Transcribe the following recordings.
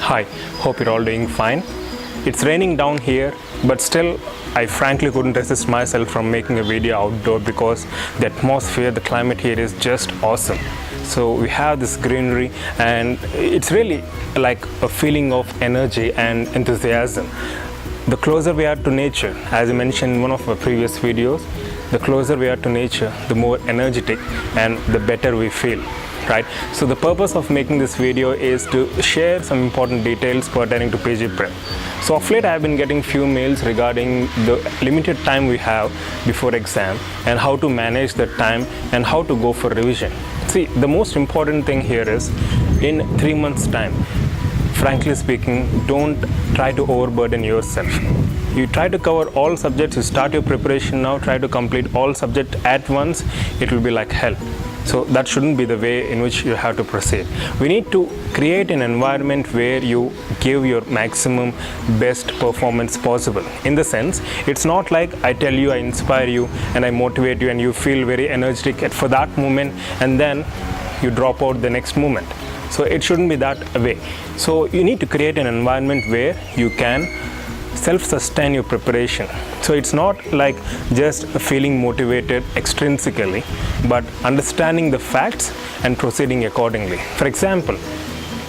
Hi, hope you're all doing fine. It's raining down here, but still I frankly couldn't resist myself from making a video outdoor because the atmosphere, the climate here is just awesome. So we have this greenery and it's really like a feeling of energy and enthusiasm. The closer we are to nature, as I mentioned in one of my previous videos, the closer we are to nature, the more energetic and the better we feel. Right? So the purpose of making this video is to share some important details pertaining to PG Prep. So of late I have been getting few mails regarding the limited time we have before exam and how to manage that time and how to go for revision. See, the most important thing here is in 3 months time, frankly speaking, don't try to overburden yourself. You try to cover all subjects, you start your preparation now, try to complete all subjects at once, it will be like hell. So that shouldn't be the way in which you have to proceed. We need to create an environment where you give your maximum best performance possible. In the sense, it's not like I tell you, I inspire you and I motivate you and you feel very energetic for that moment and then you drop out the next moment. So it shouldn't be that way. So you need to create an environment where you can self-sustain your preparation. So it's not like just feeling motivated extrinsically, but understanding the facts and proceeding accordingly. For example,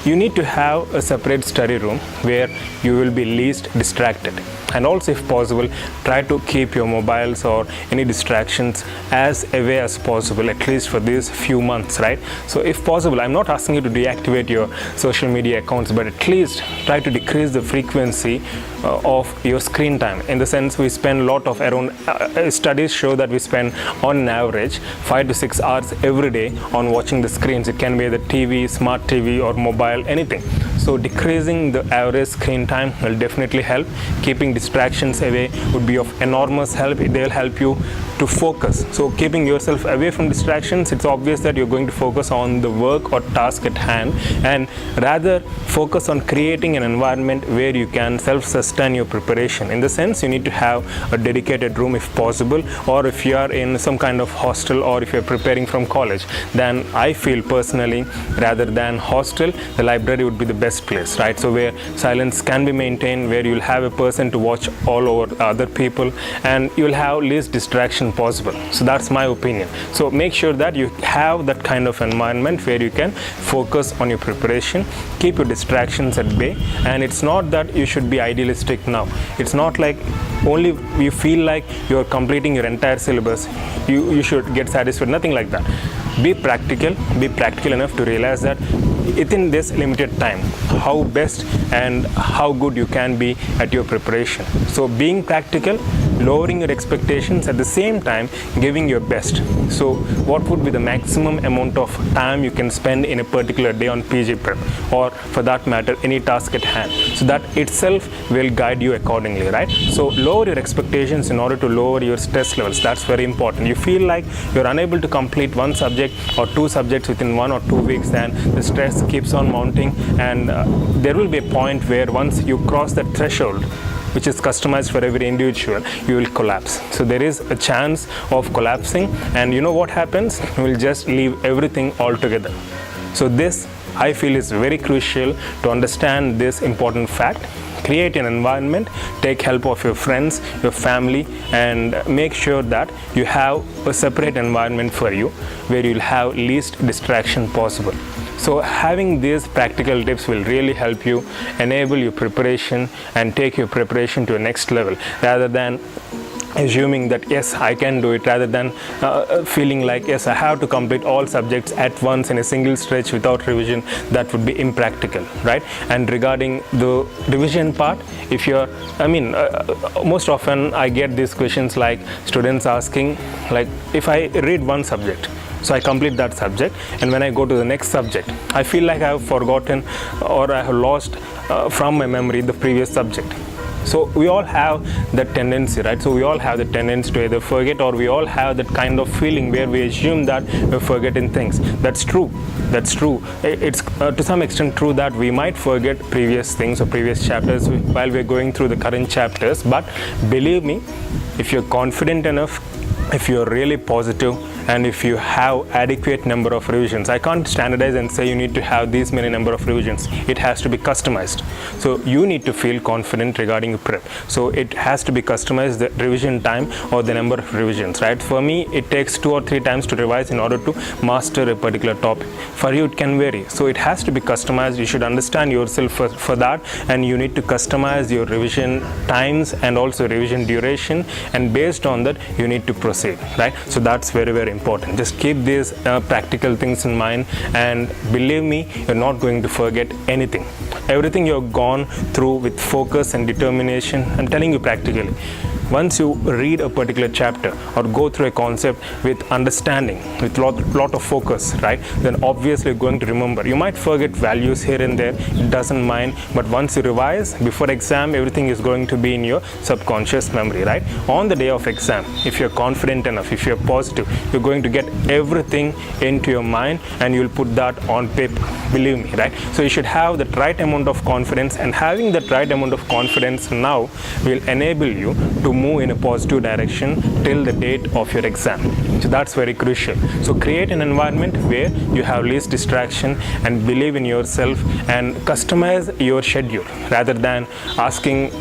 you need to have a separate study room where you will be least distracted. And also, if possible, try to keep your mobiles or any distractions as away as possible, at least for these few months, right? So if possible, I'm not asking you to deactivate your social media accounts, but at least try to decrease the frequency of your screen time. In the sense, we spend a lot of studies show that we spend on an average 5 to 6 hours every day on watching the screens. It can be the TV, smart TV or mobile, anything. So decreasing the average screen time will definitely help. Keeping distractions away would be of enormous help. They'll help you to focus. So keeping yourself away from distractions, it's obvious that you're going to focus on the work or task at hand and rather focus on creating an environment where you can self-sustain your preparation. In the sense, you need to have a dedicated room if possible, or if you are in some kind of hostel or if you're preparing from college, then I feel personally rather than hostel, the library would be the best place, right? So where silence can be maintained, where you'll have a person to watch all over other people and you'll have least distraction possible. So that's my opinion. So make sure that you have that kind of environment where you can focus on your preparation, keep your distractions at bay. And it's not that you should be idealistic now. It's not like only you feel like you're completing your entire syllabus, you should get satisfied, nothing like that. Be practical enough to realize that within this limited time, how best and how good you can be at your preparation. So being practical, lowering your expectations, at the same time giving your best. So what would be the maximum amount of time you can spend in a particular day on PG Prep, or for that matter any task at hand? So that itself will guide you accordingly, right? So lower your expectations in order to lower your stress levels. That's very important. You feel like you're unable to complete one subject or two subjects within 1 or 2 weeks, then the stress keeps on mounting and there will be a point where once you cross that threshold, which is customized for every individual, you will collapse. So there is a chance of collapsing, and you know what happens? You will just leave everything altogether. So this, I feel, is very crucial to understand this important fact. Create an environment, take help of your friends, your family, and make sure that you have a separate environment for you where you'll have least distraction possible. So having these practical tips will really help you enable your preparation and take your preparation to a next level, rather than assuming that yes, I can do it, rather than feeling like yes, I have to complete all subjects at once in a single stretch without revision. That would be impractical, right? And regarding the revision part, if you're, most often I get these questions like students asking, like, if I read one subject, so I complete that subject, and when I go to the next subject, I feel like I have forgotten or I have lost from my memory the previous subject. So we all have that tendency, right? So we all have the tendency to either forget, or we all have that kind of feeling where we assume that we're forgetting things. That's true. That's true. It's to some extent true that we might forget previous things or previous chapters while we're going through the current chapters. But believe me, if you're confident enough, if you're really positive and if you have adequate number of revisions. I can't standardize and say you need to have these many number of revisions. It has to be customized. So you need to feel confident regarding your prep. So it has to be customized, the revision time or the number of revisions, right? For me, it takes 2 or 3 times to revise in order to master a particular topic. For you, it can vary. So it has to be customized. You should understand yourself for that, and you need to customize your revision times and also revision duration, and based on that you need to proceed, right? So that's very, very important. Just keep these practical things in mind, and believe me, you're not going to forget anything. Everything you've gone through with focus and determination, I'm telling you practically, once you read a particular chapter or go through a concept with understanding, with lot of focus, right, then obviously you're going to remember. You might forget values here and there, it doesn't mind, but once you revise before exam, everything is going to be in your subconscious memory, right? On the day of exam, if you're confident enough, if you're positive, you're going to get everything into your mind and you'll put that on paper, believe me, right? So you should have the right amount of confidence, and having that right amount of confidence now will enable you to move in a positive direction till the date of your exam. So that's very crucial. So create an environment where you have least distraction and believe in yourself, and customize your schedule rather than asking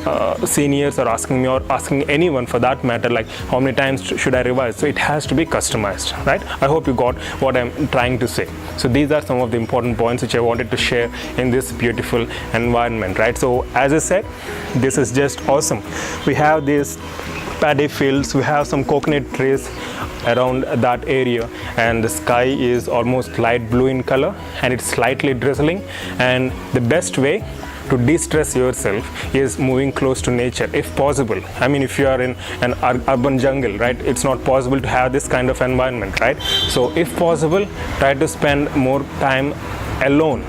seniors or asking me or asking anyone for that matter, like how many times should I revise. So it has to be customized, right? I hope you got what I'm trying to say. So these are some of the important points which I wanted to share in this beautiful environment, right? So as I said, this is just awesome. We have these paddy fields, we have some coconut trees around that area, and the sky is almost light blue in color and it's slightly drizzling. And the best way to de-stress yourself is moving close to nature if possible. I mean, if you are in an urban jungle, right, it's not possible to have this kind of environment, right? So if possible, try to spend more time alone,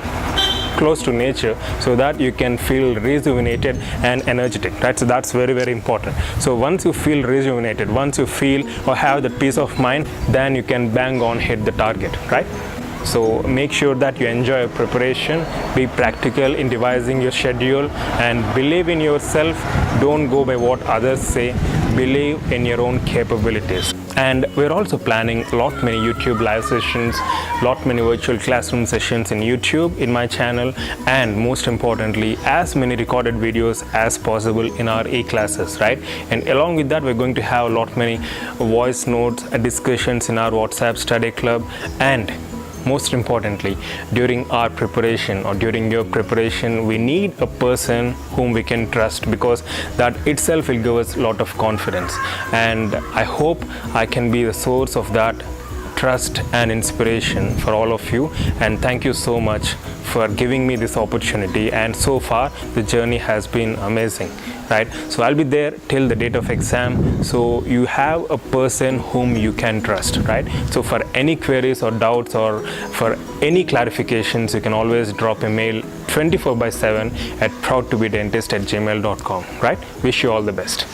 close to nature, so that you can feel rejuvenated and energetic, right? So that's very, very important. So once you feel rejuvenated, once you feel or have that peace of mind, then you can bang on hit the target, right? So make sure that you enjoy your preparation, be practical in devising your schedule, and believe in yourself. Don't go by what others say, believe in your own capabilities. And we're also planning lot many YouTube live sessions, lot many virtual classroom sessions in YouTube, in my channel, and most importantly, as many recorded videos as possible in our e-classes, right? And along with that, we're going to have a lot many voice notes, discussions in our WhatsApp study club, and most importantly, during our preparation or during your preparation, we need a person whom we can trust, because that itself will give us a lot of confidence. And I hope I can be the source of that trust and inspiration for all of you. And thank you so much for giving me this opportunity. And so far, the journey has been amazing, right? So I'll be there till the date of exam. So you have a person whom you can trust, right? So for any queries or doubts or for any clarifications, you can always drop a mail 24/7 at proudtobedentist@gmail.com, right? Wish you all the best.